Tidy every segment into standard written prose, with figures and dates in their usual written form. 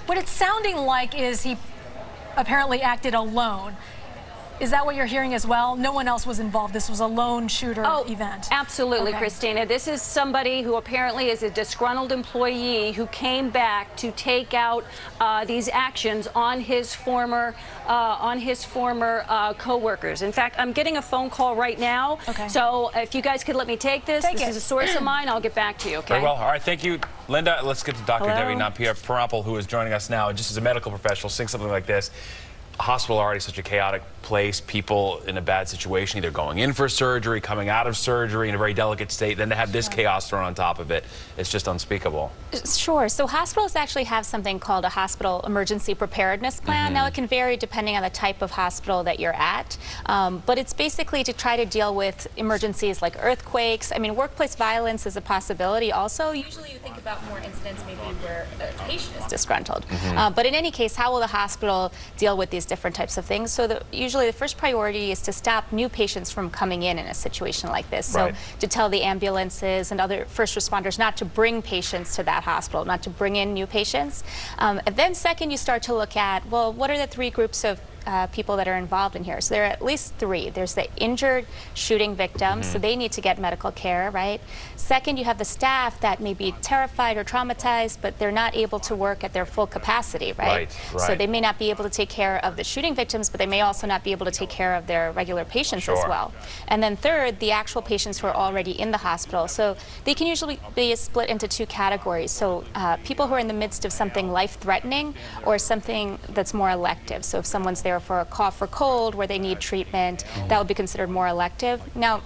What it's sounding like is he apparently acted alone. Is that what you're hearing as well? No one else was involved. This was a lone shooter event. Absolutely, okay. Christina. This is somebody who apparently is a disgruntled employee who came back to take out these actions on his former co-workers. In fact, I'm getting a phone call right now. Okay. So if you guys could let me take this, this is a source of mine. I'll get back to you. Okay. Very well. All right. Thank you, Linda. Let's get to Dr. Hello. Devi Parampal, who is joining us now. Just as a medical professional, seeing something like this. A hospital already such a chaotic place, people in a bad situation, either going in for surgery, coming out of surgery in a very delicate state, then to have this chaos thrown on top of it, it's just unspeakable. Sure. So hospitals actually have something called a hospital emergency preparedness plan. Now it can vary depending on the type of hospital that you're at, but it's basically to try to deal with emergencies like earthquakes. I mean, workplace violence is a possibility also. Usually you think about more incidents maybe where the patient is disgruntled. But in any case, how will the hospital deal with these different types of things? So usually the first priority is to stop new patients from coming in a situation like this. So to tell the ambulances and other first responders not to bring patients to that hospital, not to bring in new patients. And then second, you start to look at, well, what are the three groups of people that are involved in here? So there are at least three. There's the injured shooting victims, so they need to get medical care, right? Second, you have the staff that may be terrified or traumatized, but they're not able to work at their full capacity, right? So they may not be able to take care of the shooting victims, but they may also not be able to take care of their regular patients as well. And then third, the actual patients who are already in the hospital. So they can usually be split into two categories. So people who are in the midst of something life-threatening or something that's more elective. So if someone's there for a cough or cold where they need treatment, that would be considered more elective. Now,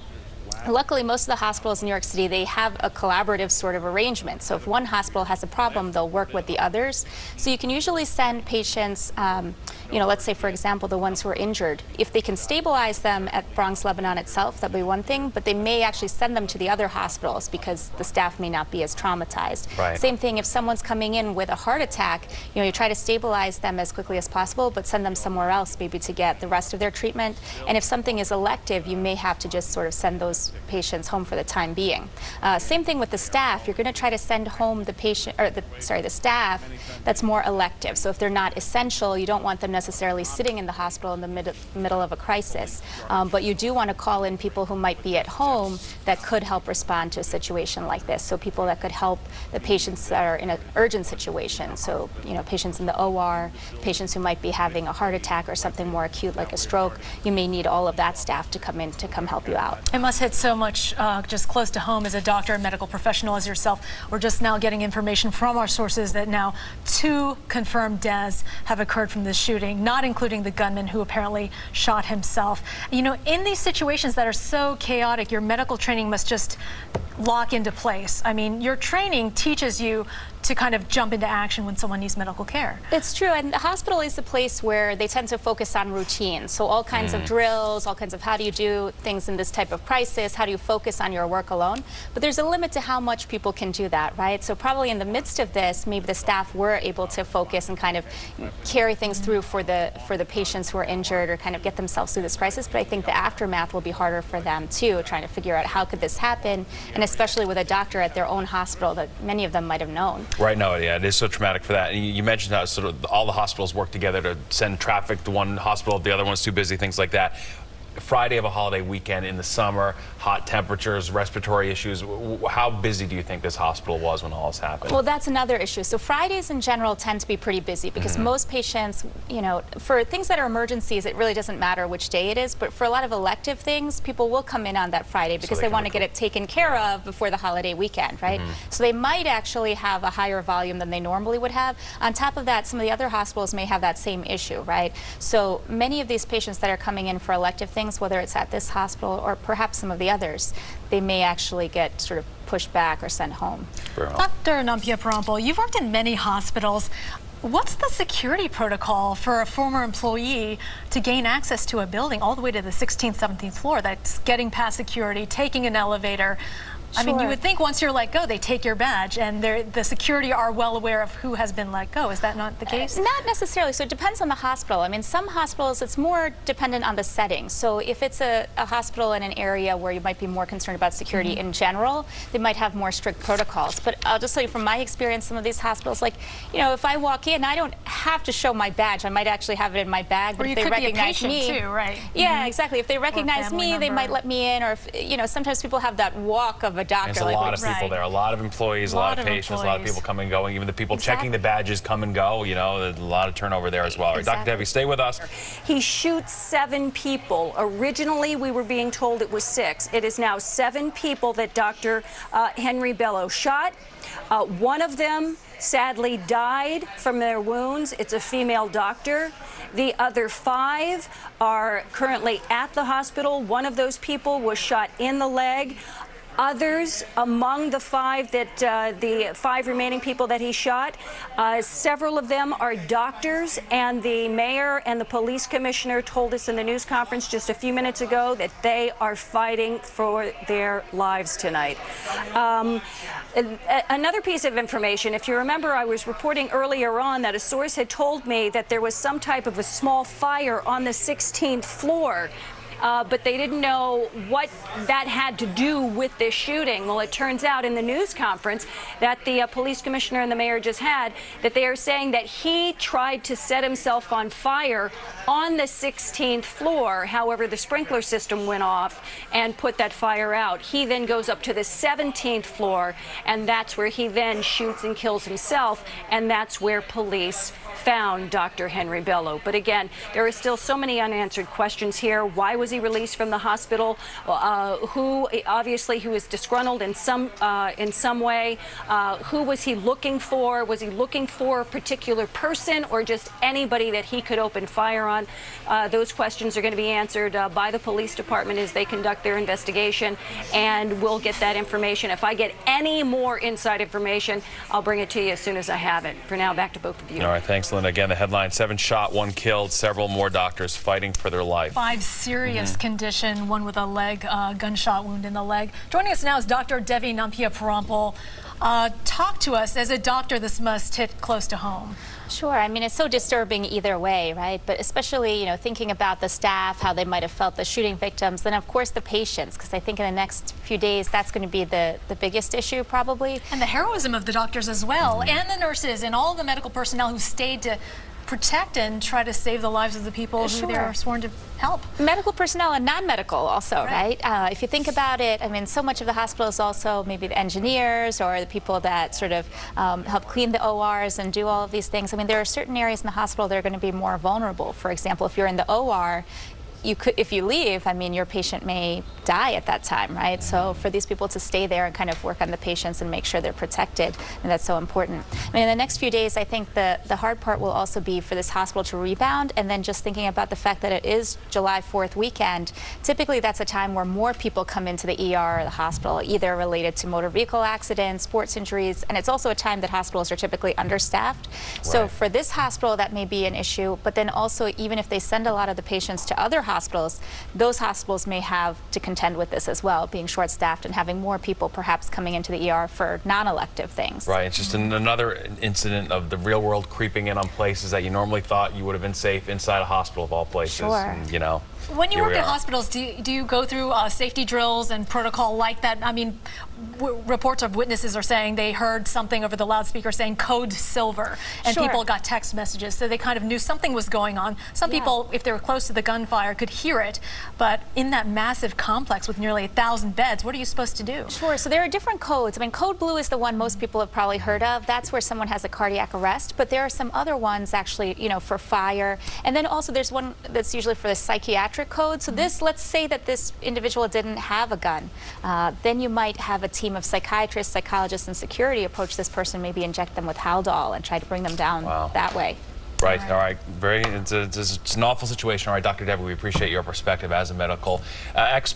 luckily, most of the hospitals in New York City, they have a collaborative sort of arrangement. So if one hospital has a problem, they'll work with the others. So you can usually send patients, you know, let's say, for example, the ones who are injured. If they can stabilize them at Bronx Lebanon itself, that'd be one thing, but they may actually send them to the other hospitals because the staff may not be as traumatized. Same thing if someone's coming in with a heart attack, you know, you try to stabilize them as quickly as possible, but send them somewhere else maybe to get the rest of their treatment. And if something is elective, you may have to just sort of send those patients home for the time being. Same thing with the staff. You're going to try to send home the patient, or the staff that's more elective. So if they're not essential, you don't want them necessarily sitting in the hospital in the middle of a crisis. But you do want to call in people who might be at home that could help respond to a situation like this. So people that could help the patients that are in an urgent situation. So, you know, patients in the OR, patients who might be having a heart attack or something more acute like a stroke. You may need all of that staff to come in to come help you out. It must hit so much just close to home as a doctor and medical professional as yourself. We're just now getting information from our sources that now 2 confirmed deaths have occurred from this shooting, not including the gunman who apparently shot himself. You know, in these situations that are so chaotic, your medical training must just lock into place. I mean, your training teaches you to kind of jump into action when someone needs medical care. It's true, and the hospital is the place where they tend to focus on routine. So all kinds of drills, all kinds of how do you do things in this type of crisis, how do you focus on your work alone. But there's a limit to how much people can do that, right? So probably in the midst of this, maybe the staff were able to focus and kind of carry things through for the patients who are injured or kind of get themselves through this crisis. But I think the aftermath will be harder for them too, trying to figure out how could this happen, and especially with a doctor at their own hospital that many of them might have known. Right, no, yeah, it is so traumatic for that. And you mentioned how sort of all the hospitals work together to send traffic to one hospital, the other one's too busy, things like that. Friday of a holiday weekend in the summer, hot temperatures, respiratory issues. How busy do you think this hospital was when all this happened? Well, that's another issue. So Fridays in general tend to be pretty busy because most patients, you know, for things that are emergencies, it really doesn't matter which day it is, but for a lot of elective things, people will come in on that Friday because they want to get it taken care of before the holiday weekend, right? So they might actually have a higher volume than they normally would have. On top of that, some of the other hospitals may have that same issue, right? So many of these patients that are coming in for elective things, whether it's at this hospital or perhaps some of the others, they may actually get sort of pushed back or sent home. Dr. Parampal, you've worked in many hospitals. What's the security protocol for a former employee to gain access to a building all the way to the 16th, 17th floor? That's getting past security, taking an elevator. I mean, you would think once you're let go, they take your badge, and the security are well aware of who has been let go. Is that not the case? Not necessarily. So it depends on the hospital. I mean, some hospitals, it's more dependent on the setting. So if it's a hospital in an area where you might be more concerned about security in general, they might have more strict protocols. But I'll just tell you from my experience, some of these hospitals, like, you know, if I walk in, I don't have to show my badge. I might actually have it in my bag, but or if they recognize be a patient me, too, right? Yeah, exactly. If they recognize me, they might let me in. Or if, you know, sometimes people have that walk of a doctor. There's a lot of people there, a lot of employees, a lot of patients, a lot of people coming and going. Even the people checking the badges come and go. You know, there's a lot of turnover there as well. Right, Dr. Debbie, stay with us. He shoots 7 people. Originally, we were being told it was 6. It is now 7 people that Dr. Henry Bello shot. One of them sadly died from their wounds. It's a female doctor. The other 5 are currently at the hospital. One of those people was shot in the leg. Others among the 5 that the 5 remaining people that he shot, several of them are doctors, and the mayor and the police commissioner told us in the news conference just a few minutes ago that they are fighting for their lives tonight. Another piece of information, if you remember, I was reporting earlier on that a source had told me that there was some type of a small fire on the 16th floor. But they didn't know what that had to do with this shooting. Well, it turns out in the news conference that the police commissioner and the mayor just had, that they are saying that he tried to set himself on fire on the 16th floor. However, the sprinkler system went off and put that fire out. He then goes up to the 17th floor, and that's where he then shoots and kills himself, and that's where police found Dr. Henry Bello. But again, there are still so many unanswered questions here. Why was he released from the hospital? Who obviously he was disgruntled in some way. Who was he looking for? Was he looking for a particular person or just anybody that he could open fire on? Those questions are going to be answered by the police department as they conduct their investigation, and we'll get that information. If I get any more inside information, I'll bring it to you as soon as I have it. For now, back to both of you. All right, thanks, Linda. Again, the headline: 7 shot, 1 killed, several more doctors fighting for their life. 5 serious condition, one with a leg, gunshot wound in the leg. Joining us now is Dr. Devi Nampia-Parampil. Talk to us. As a doctor, this must hit close to home. Sure. I mean, it's so disturbing either way, right? But especially, you know, thinking about the staff, how they might have felt, the shooting victims, then of course the patients, because I think in the next few days that's going to be the biggest issue probably. And the heroism of the doctors as well, and the nurses and all the medical personnel who stayed to protect and try to save the lives of the people who they're sworn to help. Medical personnel and non-medical also, right? If you think about it, I mean, so much of the hospital is also maybe the engineers or the people that sort of help clean the ORs and do all of these things. I mean, there are certain areas in the hospital that are going to be more vulnerable. For example, if you're in the OR, if you leave, I mean, your patient may die at that time, right? So for these people to stay there and kind of work on the patients and make sure they're protected, and that's so important. I mean, in the next few days, I think the hard part will also be for this hospital to rebound, and then just thinking about the fact that it is July 4th weekend. Typically, that's a time where more people come into the ER or the hospital, either related to motor vehicle accidents, sports injuries, and it's also a time that hospitals are typically understaffed. So for this hospital, that may be an issue, but then also even if they send a lot of the patients to other hospitals, those hospitals may have to contend with this as well, being short-staffed and having more people perhaps coming into the ER for non-elective things. Right, it's just another incident of the real world creeping in on places that you normally thought you would have been safe inside a hospital of all places. Sure. And, you know, when you work at hospitals, do you go through safety drills and protocol like that? I mean, reports of witnesses are saying they heard something over the loudspeaker saying code silver, and people got text messages, so they kind of knew something was going on. Some people, if they were close to the gunfire, could hear it, but in that massive complex with nearly 1,000 beds, what are you supposed to do? Sure, so there are different codes. I mean, code blue is the one most people have probably heard of. That's where someone has a cardiac arrest, but there are some other ones actually, you know, for fire, and then also there's one that's usually for the psychiatric code. So this, let's say that this individual didn't have a gun, then you might have a team of psychiatrists, psychologists, and security approach this person, maybe inject them with Haldol and try to bring them down that way. Right. All right. It's an awful situation. All right, Dr. Debbie, we appreciate your perspective as a medical expert.